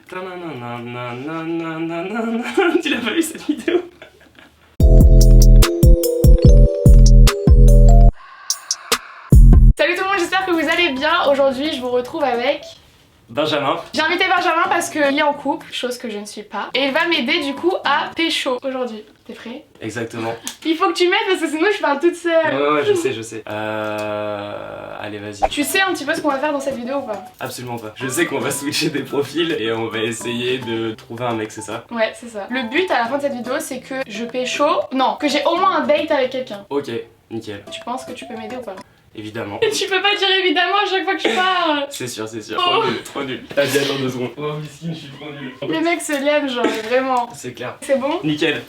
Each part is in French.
Tu l'as pas vu cette vidéo? Salut tout le monde, j'espère que vous allez bien. Aujourd'hui, je vous retrouve avec Benjamin. J'ai invité Benjamin parce qu'il est en couple, chose que je ne suis pas. Et il va m'aider du coup à pécho aujourd'hui. T'es prêt? Exactement. Il faut que tu m'aides parce que sinon je parle toute seule. Ouais, je sais. Allez, vas-y. Tu sais un petit peu ce qu'on va faire dans cette vidéo ou pas? Absolument pas. Je sais qu'on va switcher des profils et on va essayer de trouver un mec, c'est ça? Ouais, c'est ça. Le but à la fin de cette vidéo, c'est que je pécho. Non, que j'ai au moins un date avec quelqu'un. Ok, nickel. Tu penses que tu peux m'aider ou pas? Évidemment. Tu peux pas dire évidemment à chaque fois que je parle. C'est sûr. Oh. Trop nul. Vas-y, attends 2 secondes. Oh, miskin, je suis trop nul. Le mec se lève, genre vraiment. C'est clair. C'est bon? Nickel.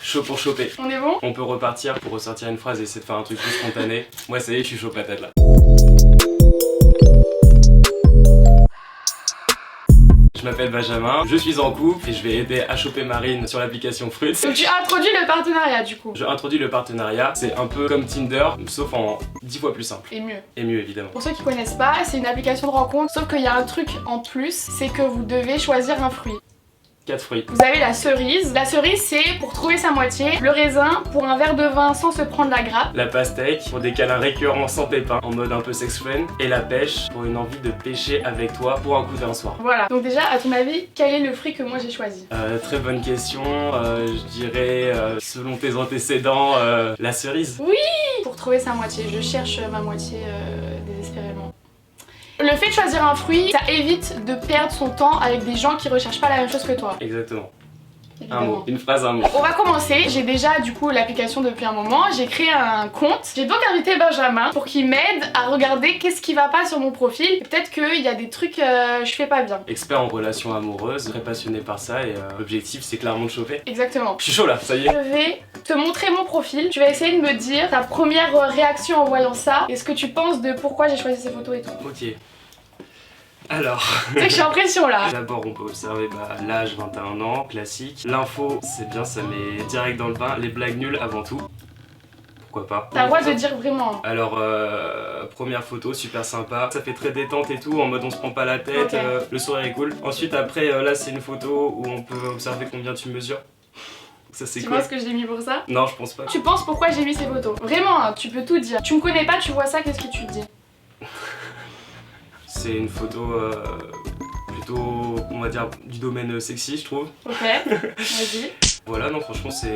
Chaud pour choper. On est bon? On peut repartir pour ressortir une phrase et essayer de faire un truc plus spontané. Moi, ça y est, je suis chaud patate là. Je m'appelle Benjamin, je suis en couple et je vais aider à choper Marine sur l'application Fruits. Donc tu introduis le partenariat du coup. Je introduis le partenariat, c'est un peu comme Tinder, sauf en 10 fois plus simple. Et mieux. Et mieux évidemment. Pour ceux qui connaissent pas, c'est une application de rencontre, sauf qu'il y a un truc en plus, c'est que vous devez choisir un fruit. 4 fruits. Vous avez la cerise. La cerise, c'est pour trouver sa moitié. Le raisin, pour un verre de vin sans se prendre la grappe. La pastèque, pour des câlins récurrents sans pépins, en mode un peu sex friend. Et la pêche, pour une envie de pêcher avec toi pour un coup d'un soir. Voilà. Donc déjà, à ton avis, quel est le fruit que moi j'ai choisi? Très bonne question, je dirais, selon tes antécédents, la cerise. Oui! Pour trouver sa moitié. Je cherche ma moitié désespérément. Le fait de choisir un fruit, ça évite de perdre son temps avec des gens qui recherchent pas la même chose que toi. Exactement. Un Évidemment. mot, une phrase, un mot. On va commencer. J'ai déjà du coup l'application depuis un moment. J'ai créé un compte. J'ai donc invité Benjamin pour qu'il m'aide à regarder qu'est-ce qui va pas sur mon profil. Et peut-être qu'il y a des trucs je fais pas bien. Expert en relations amoureuses, très passionné par ça et l'objectif c'est clairement de choper. Exactement. Je suis chaud là, ça y est. Je vais te montrer mon profil. Tu vas essayer de me dire ta première réaction en voyant ça. Et ce que tu penses de pourquoi j'ai choisi ces photos et tout. Ok. Alors, Tu sais que je suis en pression là. d'abord on peut observer l'âge, 21 ans, classique. L'info, c'est bien, ça met direct dans le bain. Les blagues nulles avant tout. Pourquoi pas. T'as le droit de dire vraiment. Alors, première photo, super sympa. Ça fait très détente et tout, en mode on se prend pas la tête, Ok. le sourire est cool. Ensuite, après, là c'est une photo où on peut observer combien tu mesures. Ça c'est Tu cool. vois ce que j'ai mis pour ça? Non, je pense pas. Tu penses pourquoi j'ai mis ces photos? Vraiment, hein, tu peux tout dire. Tu me connais pas, tu vois ça, qu'est-ce que tu te dis? C'est une photo plutôt, on va dire, du domaine sexy, je trouve. Ok, vas-y. Voilà, non, franchement, ça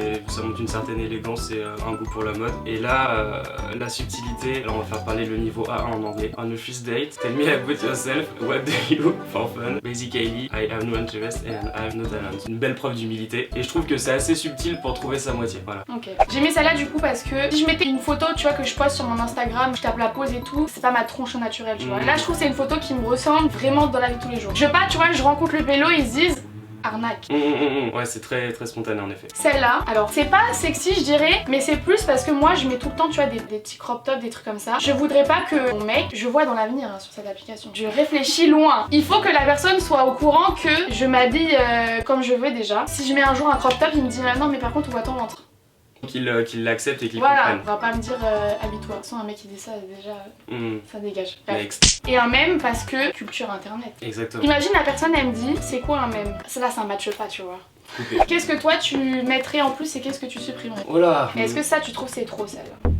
montre une certaine élégance et un goût pour la mode. Et là, la subtilité, là, on va faire parler le niveau A1 en anglais. On a first date, tell me about yourself, what do you for fun? Basically, I have no interest and I have no talent. Une belle preuve d'humilité. Et je trouve que c'est assez subtil pour trouver sa moitié, voilà. Ok. J'ai mis celle-là du coup parce que si je mettais une photo, tu vois, que je poste sur mon Instagram, je tape la pose et tout, c'est pas ma tronche naturelle, tu vois. Là, je trouve que c'est une photo qui me ressemble vraiment dans la vie de tous les jours. Je veux pas, tu vois, je rencontre le pélo, ils se disent arnaque. Ouais, c'est très spontané en effet. Celle-là, alors c'est pas sexy je dirais, mais c'est plus parce que moi je mets tout le temps tu vois des petits crop tops, des trucs comme ça. Je voudrais pas que mon mec, je vois dans l'avenir hein, sur cette application. Je réfléchis loin. Il faut que la personne soit au courant que je m'habille comme je veux déjà. Si je mets un jour un crop top, il me dit ah non mais par contre on voit ton ventre. Qu'il l'accepte et qu'il Voilà, comprenne. on va pas me dire habille-toi. Sans un mec qui dit ça déjà ça dégage. Bref. Next. Et un mème parce que culture internet. Exactement. Imagine la personne elle me dit c'est quoi un mème? Là ça matche pas tu vois. Coupé. Qu'est-ce que toi tu mettrais en plus et qu'est-ce que tu supprimerais? Oh là. Et est-ce que ça tu trouves c'est trop celle-là?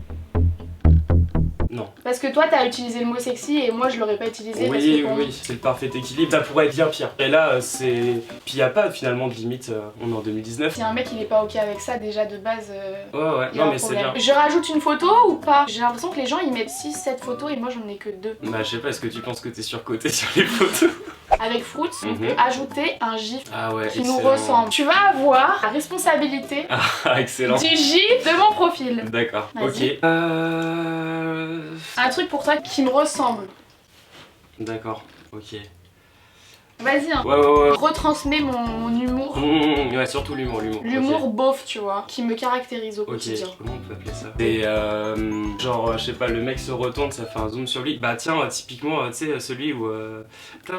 Non. Parce que toi t'as utilisé le mot sexy et moi je l'aurais pas utilisé parce que Oui, pour moi- c'est le parfait équilibre. Ça pourrait être bien pire. Et là, c'est. Puis y a pas finalement de limite, on est en 2019. Si un mec il est pas ok avec ça déjà de base Ouais, il y a non un mais c'est problème. bien. Je rajoute une photo ou pas? J'ai l'impression que les gens ils mettent 6-7 photos et moi j'en ai que 2. Bah, je sais pas, est-ce que tu penses que t'es surcoté sur les photos? Avec Fruits, on Mhm. peut ajouter un gif Ah ouais, qui nous excellent. ressemble. Tu vas avoir la responsabilité Ah, excellent. du gif de mon profil. D'accord, Vas-y. ok. Un truc pour toi qui me ressemble. D'accord, ok. Vas-y hein. Ouais. Retransmets mon humour. Ouais, surtout l'humour. L'humour Ok. beauf tu vois, qui me caractérise au Ok, quotidien. comment on peut appeler ça? C'est genre, je sais pas, le mec se retourne, ça fait un zoom sur lui. Bah tiens, typiquement, tu sais, celui où... Tu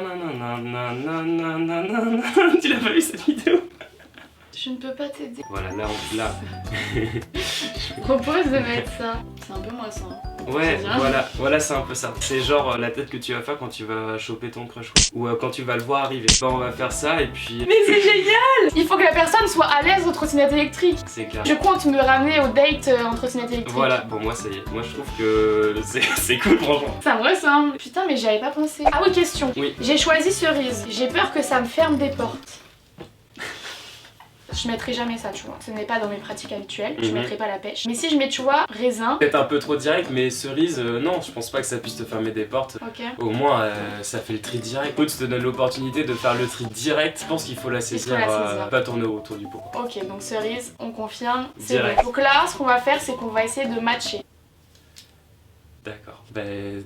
l'as pas vu cette vidéo? Je ne peux pas t'aider. Voilà, là, Je propose de mettre ça. C'est un peu moi ça. Hein. Ouais, je dirais. voilà c'est un peu ça. C'est genre la tête que tu vas faire quand tu vas choper ton crush ou quand tu vas le voir arriver. Bah on va faire ça et puis... Mais c'est génial! Il faut que la personne soit à l'aise aux trottinettes électriques. C'est clair. Je compte me ramener au date en trottinette électrique. Voilà, bon moi ça y est. Moi je trouve que c'est cool franchement. Ça me ressemble. Putain, mais j'y avais pas pensé. Ah oui, question. Oui. J'ai choisi cerise. J'ai peur que ça me ferme des portes. Je mettrai jamais ça, tu vois. Ce n'est pas dans mes pratiques habituelles. Je mettrai pas la pêche. Mais si je mets, tu vois, raisin. Peut-être un peu trop direct, mais cerise, non, je pense pas que ça puisse te fermer des portes. Ok. Au moins, ça fait le tri direct. Écoute, je te donne l'opportunité de faire le tri direct. Je pense qu'il faut la saisir, pas tourner autour du pot. Ok, donc cerise, on confirme. C'est Direct. bon. Donc là, ce qu'on va faire, c'est qu'on va essayer de matcher. D'accord. Ben,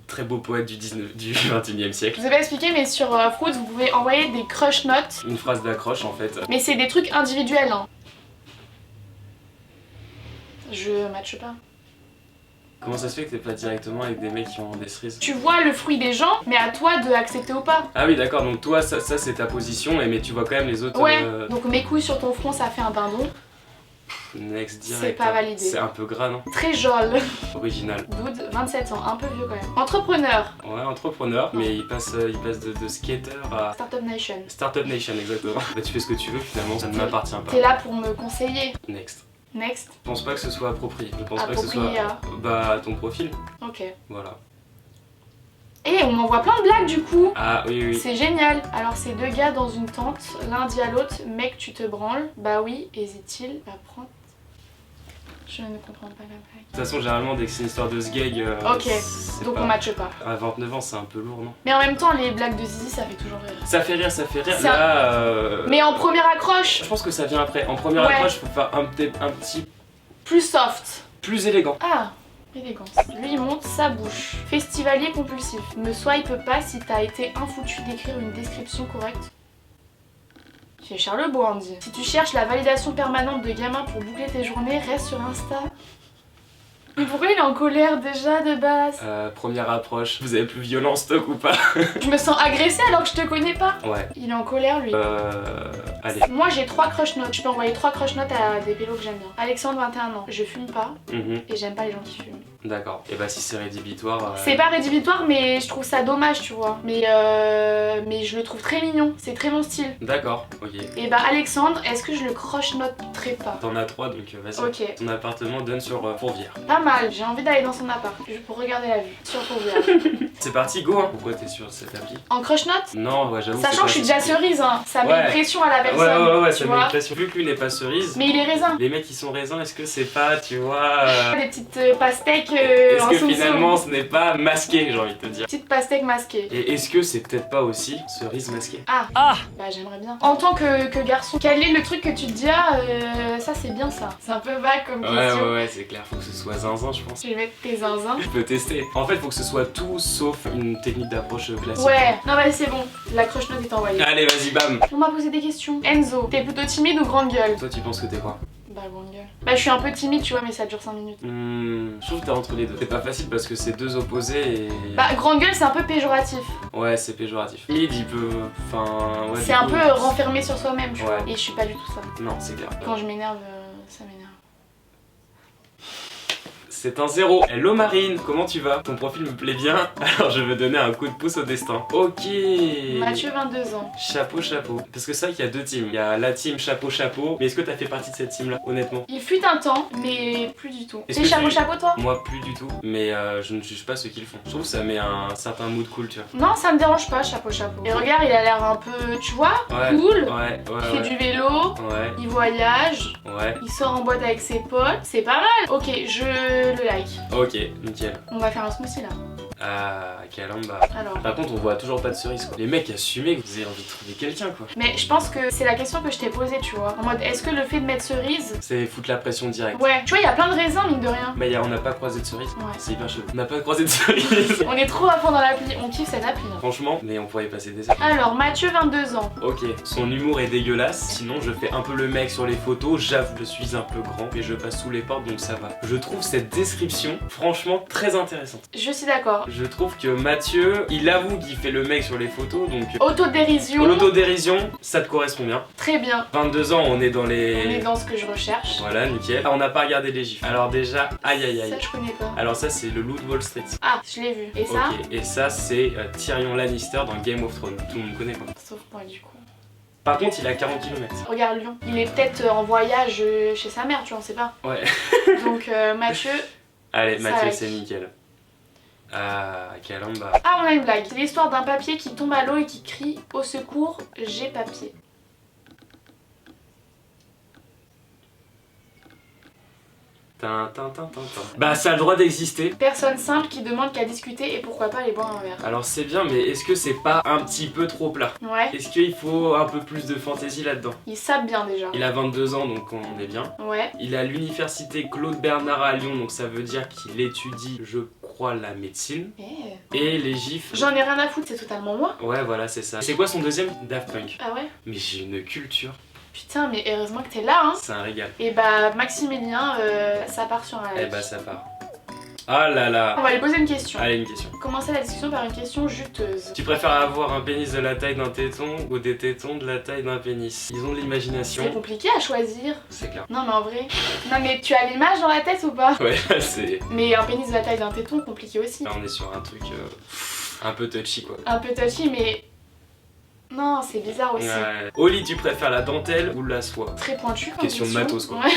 très beau poète du 21e siècle. Je vous ai pas expliqué, mais sur Fruits, vous pouvez envoyer des crush notes. Une phrase d'accroche en fait. Mais c'est des trucs individuels, hein. Je matche pas. Comment ça se fait que t'es pas directement avec des mecs qui ont des cerises? Tu vois le fruit des gens, mais à toi de accepter ou pas. Ah oui d'accord, donc toi ça c'est ta position, mais tu vois quand même les autres... Ouais, donc mes couilles sur ton front, ça fait un dindon. Next direct. C'est pas validé. C'est un peu gras non? Très jol. Original. Dude, 27 ans, un peu vieux quand même. Entrepreneur. Ouais, entrepreneur, mais il passe de skater à... Startup Nation. Startup Nation, exactement. Bah tu fais ce que tu veux finalement, ça ne m'appartient pas. T'es là pour me conseiller. Next. Next. Je pense pas que ce soit approprié. Je pense pas que ce Approprié soit... à... Bah ton profil. Ok. Voilà. Et on m'envoie plein de blagues du coup. Ah oui oui. C'est génial. Alors c'est deux gars dans une tente, l'un dit à l'autre, mec tu te branles. Bah oui, hésite-t-il. Bah prends. Je ne comprends pas la blague. De toute façon généralement dès que c'est une histoire de sgeg... Ok, donc on matche pas. À 29 ans c'est un peu lourd non? Mais en même temps les blagues de Zizi ça fait toujours rire. Ça fait rire, ça fait rire. Ça- Là... Mais en première accroche, Je pense que ça vient après. En première Ouais. approche, faut faire un petit plus soft. plus élégant. Ah, élégance. Lui il monte sa bouche. Festivalier compulsif. Me swipe pas si t'as été infoutu d'écrire une description correcte. C'est Charles Bourandi. Si tu cherches la validation permanente de gamin pour boucler tes journées, reste sur Insta. Mais pourquoi il est en colère déjà de base? Première approche, vous avez plus violent en stock ou pas? Je me sens agressée alors que je te connais pas. Ouais. Il est en colère lui. Allez. Moi j'ai 3 crush notes. Je peux envoyer 3 crush notes à des pélos que j'aime bien. Alexandre, 21 ans. Je fume pas et j'aime pas les gens qui fument. D'accord. Et bah si c'est rédhibitoire... C'est pas rédhibitoire mais je trouve ça dommage tu vois. Mais je le trouve très mignon. C'est très mon style. D'accord, ok. Et bah Alexandre, est-ce que je le crush noterai pas? T'en as 3 donc vas-y. Ok. Ton appartement donne sur Fourvière. Pas mal. J'ai envie d'aller dans son appart. Juste pour regarder la vue. Sur Fourvière. C'est parti, go hein. Pourquoi t'es sur cette appli? En crush note? Non, ouais j'avoue. Sachant que je suis déjà cerise hein. Ça met Ouais. une pression à la personne. Ouais, tu ça met vois. une pression. Vu que lui n'est pas cerise, Mais il est raisin. les mecs qui sont raisins, est-ce que c'est pas, tu vois... Des petites pastèques Est-ce en que soum-soum. finalement ce n'est pas masqué, j'ai envie de te dire? Petite pastèque masquée. Et est-ce que c'est peut-être pas aussi cerise masquée? Ah. Bah j'aimerais bien. En tant que garçon, quel est le truc que tu te dis ça c'est bien ça? C'est un peu vague comme question. Ouais, c'est clair, faut que ce soit zinzin je pense. Je vais mettre tes zinzins. Je peux tester. En fait, faut que ce soit tout sauf une technique d'approche classique. Ouais, non bah c'est bon, la crush note est envoyée. Allez, vas-y, bam. On m'a posé des questions. Enzo, t'es plutôt timide ou grande gueule? Toi, tu penses que t'es quoi? Bah grande gueule. Bah je suis un peu timide tu vois mais ça dure 5 minutes. Je trouve que t'es entre les deux. C'est pas facile parce que c'est deux opposés et... Bah grande gueule c'est un peu péjoratif. Ouais, c'est péjoratif. Timide, il peut... Enfin... Ouais, C'est un peu renfermé sur soi-même tu vois. Ouais. Et je suis pas du tout ça. Non, c'est clair. Quand je m'énerve, ça m'énerve. C'est un 0. Hello Marine, comment tu vas? Ton profil me plaît bien, alors je veux donner un coup de pouce au destin. Ok. Mathieu, 22 ans. Chapeau, chapeau. Parce que c'est vrai qu'il y a deux teams. Il y a la team chapeau, chapeau. Mais est-ce que t'as fait partie de cette team là, honnêtement? Il fut un temps, mais plus du tout. Est-ce C'est que chapeau tu- chapeau toi? Moi, plus du tout. Mais je ne juge pas ceux qui le font. Je trouve que ça met un certain mood cool, tu vois. Non, ça me dérange pas, chapeau chapeau. Et regarde, il a l'air un peu, tu vois, Ouais. cool. Ouais, Il fait ouais. du vélo, Ouais, il voyage, ouais. il sort en boîte avec ses potes. C'est pas mal. Ok, je le like. Ok, nickel. On va faire un smoothie là. Ah, Calamba. Alors. Par contre, on voit toujours pas de cerise quoi. Les mecs assumez que vous avez envie de trouver quelqu'un quoi. Mais je pense que c'est la question que je t'ai posée, tu vois. En mode, est-ce que le fait de mettre cerise. C'est foutre la pression directe. Ouais, tu vois, il y a plein de raisins, mine de rien. Mais on n'a pas croisé de cerise. Ouais. C'est hyper chelou. On n'a pas croisé de cerise. On est trop à fond dans l'appli, on kiffe cette appli. Hein. Franchement, mais on pourrait y passer des heures. Alors, Mathieu, 22 ans. Ok, son humour est dégueulasse. Sinon, je fais un peu le mec sur les photos. J'avoue, je suis un peu grand, mais je passe sous les portes donc ça va. Je trouve cette description, franchement très intéressante. Je suis d'accord. Je trouve que Mathieu, il avoue qu'il fait le mec sur les photos, donc Autodérision. l'autodérision, ça te correspond bien. Très bien. 22 ans, on est dans On les... est dans ce que je recherche. Voilà, nickel. Ah, on n'a pas regardé les gifs. Alors déjà, aïe aïe aïe. Ça, je connais pas. Alors ça, c'est le loup de Wall Street. Ah, je l'ai vu. Et ça? Ok, et ça, c'est Tyrion Lannister dans Game of Thrones. Tout le monde connaît quoi. Sauf moi, du coup. Par contre, il a 40 km. Regarde Lyon. Il est peut-être en voyage chez sa mère, tu vois, on sait pas. Ouais. Donc, Mathieu. Allez, Ça Mathieu, va. c'est nickel. Ah, Calamba. Ah, on a une blague. C'est l'histoire d'un papier qui tombe à l'eau et qui crie au secours, j'ai papier. Bah, ça a le droit d'exister. Personne simple qui demande qu'à discuter et pourquoi pas aller boire un verre. Alors c'est bien, mais est-ce que c'est pas un petit peu trop plat? Ouais, Est-ce qu'il faut un peu plus de fantaisie là-dedans? ils savent bien déjà. Il a 22 ans, donc on est bien. Ouais. Il est à l'université Claude Bernard à Lyon, donc ça veut dire qu'il étudie, je crois, la médecine. Et les gifs... J'en ai rien à foutre, c'est totalement moi. Ouais, voilà, c'est ça. C'est quoi son deuxième? Daft Punk. Ah ouais? Mais j'ai une culture, Putain, mais heureusement que t'es là, hein. c'est un régal. Et bah, Maximilien, ça part sur un Eh like. bah ça part. Ah là On là. va lui poser une question. Allez, une question. Commencer la discussion par une question juteuse. Tu préfères avoir un pénis de la taille d'un téton ou des tétons de la taille d'un pénis? Ils ont de C'est l'imagination. compliqué à choisir. C'est clair. Non mais en vrai. Non mais tu as l'image dans la tête ou pas? Ouais, c'est... Mais un pénis de la taille d'un téton, compliqué aussi. Là on est sur un truc un peu touchy quoi. Un peu touchy mais... Non, c'est bizarre aussi. Ouais. Oli, tu préfères la dentelle ou la soie? Très pointu comme Question de matos, quoi. Ouais.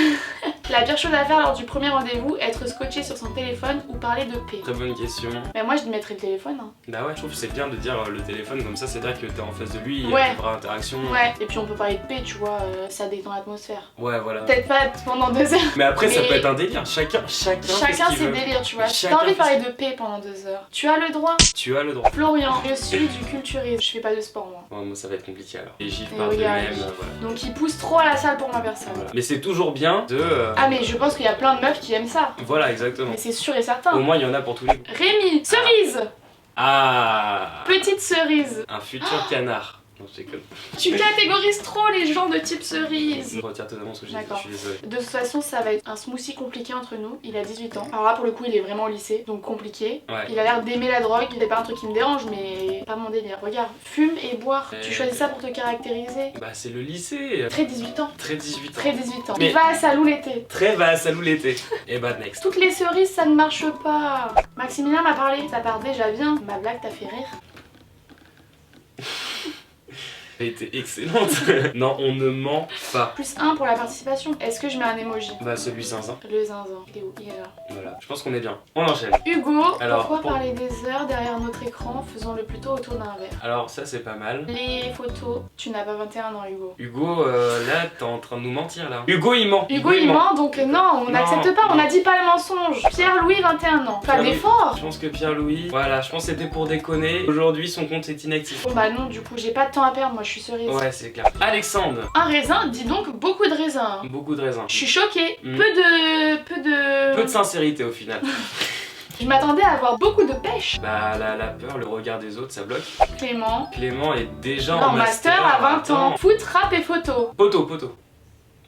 La pire chose à faire lors du premier rendez-vous, être scotché sur son téléphone ou parler de paix. Très bonne question. Mais moi je mettrais le téléphone. Hein. Bah ouais, je trouve que c'est bien de dire le téléphone comme ça, c'est vrai que t'es en face de lui, il y Ouais. a une vraie interaction. Ouais, et puis on peut parler de paix, tu vois, ça détend l'atmosphère. Ouais, voilà. Peut-être pas pendant 2 heures. Mais après, ça Mais- peut être un délire. Chacun fait ce Chacun qu'il ses veut. délires, tu vois. Si Chacun t'as envie de fait parler de paix pendant 2 heures, tu as le droit. Tu as le droit. Florian, je suis du culturisme. Je fais pas de sport moi. Ouais, moi, ça va être compliqué alors. Les gifs Et parlent regarde. d'eux-mêmes, voilà. Donc il pousse trop à la salle pour ma personne. Voilà. Mais c'est toujours bien de. Ah mais je pense qu'il y a plein de meufs qui aiment ça. Voilà, exactement. Mais c'est sûr et certain. Au moins, il y en a pour tous les goûts. Rémi, cerise. Ah. Petite cerise. Un futur canard. Non, je déconne. Tu catégorises trop les gens de type cerise. Je retire totalement ce que j'ai dit, je D'accord. suis désolé. De toute façon, ça va être un smoothie compliqué entre nous. Il a 18 ans. Alors là, pour le coup, il est vraiment au lycée, donc compliqué. Ouais. Il a l'air d'aimer la drogue. C'est pas un truc qui me dérange, mais pas mon délire. Regarde, fume et boire. Tu choisis ça pour te caractériser. Bah, c'est le lycée. Très 18 ans. Très 18 ans. Très 18 ans. Mais- Il va à Salou l'été. Très va à Salou l'été. Et bah, next. Toutes les cerises, ça ne marche pas. Maximilien m'a parlé. Ça part déjà bien. Ma blague t'a fait rire. Elle était excellente. Non, on ne ment pas. Plus 1 pour la participation. Est-ce que je mets un emoji? Bah, celui zinzin. Le zinzin. Il est où? Il est là. Voilà, je pense qu'on est bien. On enchaîne. Hugo, Alors, pourquoi pour- parler des heures derrière notre écran? Faisons-le plutôt autour d'un verre. Alors, ça, c'est pas mal. Les photos, tu n'as pas 21 ans Hugo. Hugo, là, t'es en train de nous mentir, là. Hugo, il ment. Hugo il ment donc non, on Non, n'accepte pas, on non. n'a dit pas le mensonge. Pierre-Louis 21 ans. Pas Pierre-Louis. d'effort. Je pense que Pierre-Louis, voilà, je pense que c'était pour déconner. Aujourd'hui, son compte est inactif. Bon bah non, du coup j'ai pas de temps à perdre, moi je suis cerise. Ouais, c'est clair. Alexandre, Un raisin, dis donc beaucoup de raisins. beaucoup de raisins. Je suis choquée. Mm. Peu de... Peu de sincérité au final. Je m'attendais à avoir beaucoup de pêche. Bah, la peur, le regard des autres, ça bloque. Clément. Clément est déjà En en master à 20 ans. Foot, rap et photo. Poteau, poteau.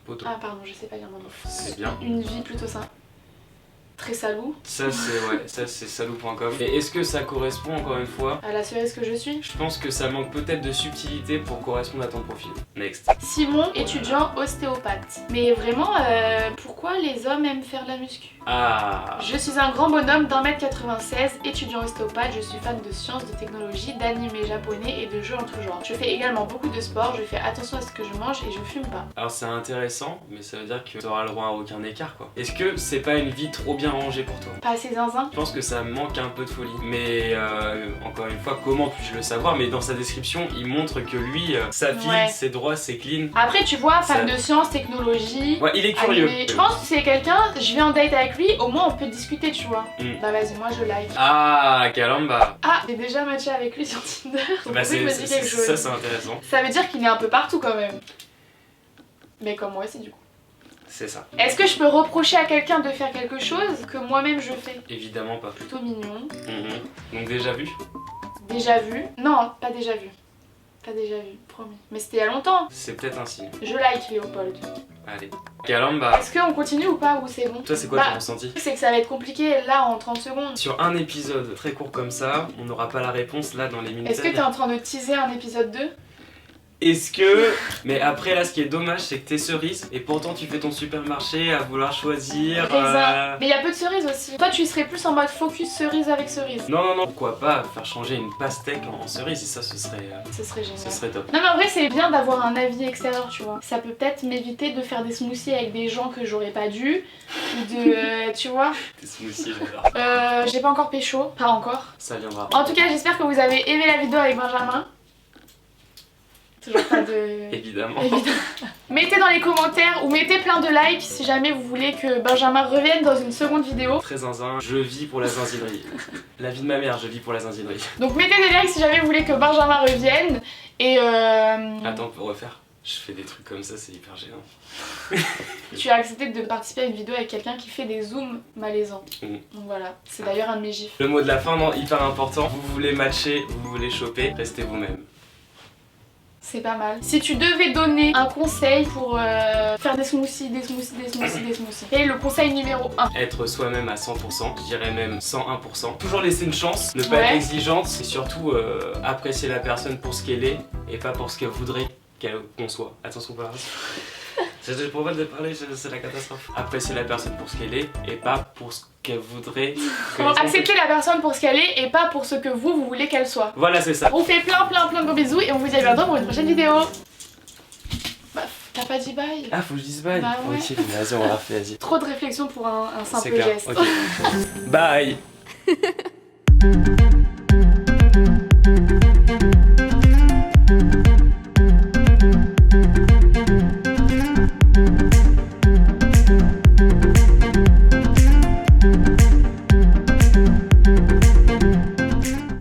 Poteau. Ah pardon, je sais pas lire mon nom. C'est bien. Une vie plutôt simple. Très salou. Ça, c'est, ouais, ça, c'est salou.com. Et est-ce que ça correspond encore une fois? À la cerise que je suis. Je pense que ça manque peut-être de subtilité pour correspondre à ton profil. Next. Simon, étudiant ostéopathe. Mais vraiment, pourquoi les hommes aiment faire de la muscu? Ah. Je suis un grand bonhomme d'1m96, étudiant ostéopathe, je suis fan de sciences, de technologie, d'animés japonais et de jeux en tout genre. Je fais également beaucoup de sport, je fais attention à ce que je mange et je fume pas. Alors c'est intéressant, mais ça veut dire que tu auras le droit à aucun écart quoi. Est-ce que c'est pas une vie trop bien rangée pour toi? Pas assez zinzin? Je pense que ça manque un peu de folie. Mais encore une fois, comment puis-je le savoir? Mais dans sa description, il montre que lui, sa vie, Ouais. ses droits, c'est clean. Après tu vois, fan Ça- de sciences, technologie, Ouais, il est curieux. animés. Je pense que c'est quelqu'un, je vais en date avec lui, au moins on peut discuter tu vois. Mm. Bah vas-y, moi je like. Ah, Calamba. Ah, j'ai déjà matché avec lui sur Tinder. Donc Bah oui, je me dis quelque chose. ça c'est intéressant. Ça veut dire qu'il est un peu partout quand même. Mais comme moi aussi du coup. C'est ça. Est-ce que je peux reprocher à quelqu'un de faire quelque chose que moi-même je fais? Évidemment pas. Plutôt mignon. Donc déjà vu. Déjà vu? Non, pas déjà vu. T'as déjà vu, promis. Mais c'était il y a longtemps. C'est peut-être un signe. Je like Léopold. Allez. Galamba. Est-ce qu'on continue ou pas ou c'est bon? Toi, c'est quoi ton ressenti? C'est que ça va être compliqué là en 30 secondes. Sur un épisode très court comme ça, on n'aura pas la réponse là dans les minutes. Est-ce que t'es en train de teaser un épisode 2? Est-ce que... Mais après là ce qui est dommage c'est que t'es cerise et pourtant tu fais ton supermarché à vouloir choisir... Raisin. Mais il y a peu de cerises aussi. Toi tu serais plus en mode focus cerise avec cerise. Non, pourquoi pas faire changer une pastèque en cerise et ça ce serait génial. Ce serait top. Non mais en vrai c'est bien d'avoir un avis extérieur tu vois. Ça peut peut-être m'éviter de faire des smoothies avec des gens que j'aurais pas dû. Ou de... tu vois. Des smoothies j'adore. J'ai pas encore pécho. Pas encore. Ça viendra. En tout cas j'espère que vous avez aimé la vidéo avec Benjamin. Toujours pas de... Évidemment. Mettez dans les commentaires ou mettez plein de likes si jamais vous voulez que Benjamin revienne dans une seconde vidéo. Très zinzin, je vis pour la zinzinerie. La vie de ma mère, je vis pour la zinzinerie. Donc mettez des likes si jamais vous voulez que Benjamin revienne. Et Attends, pour refaire. Je fais des trucs comme ça, c'est hyper gênant. Tu as accepté de participer à une vidéo avec quelqu'un qui fait des zooms malaisants. Donc voilà, c'est d'ailleurs un de mes gifs. Le mot de la fin, non, hyper important. Vous voulez matcher, vous voulez choper, restez vous-même. C'est pas mal. Si tu devais donner un conseil pour faire des smoothies, et le conseil numéro 1. Être soi-même à 100%, je dirais même 101%. Toujours laisser une chance, ne pas être exigeante et surtout apprécier la personne pour ce qu'elle est et pas pour ce qu'elle voudrait qu'on soit. Attention par là. Je pourrais pas te parler, c'est la catastrophe. Apprécier la personne pour ce qu'elle est et pas pour ce qu'elle voudrait. Accepter la personne pour ce qu'elle est et pas pour ce que vous voulez qu'elle soit. Voilà, c'est ça. On fait plein de gros bisous et on vous dit à bientôt pour une prochaine vidéo. Bah, t'as pas dit bye? Ah, faut que je dise bye. Bah ouais. Ok, vas-y, on l'a fait, vas-y. Trop de réflexion pour un simple C'est clair. geste. Okay. Bye.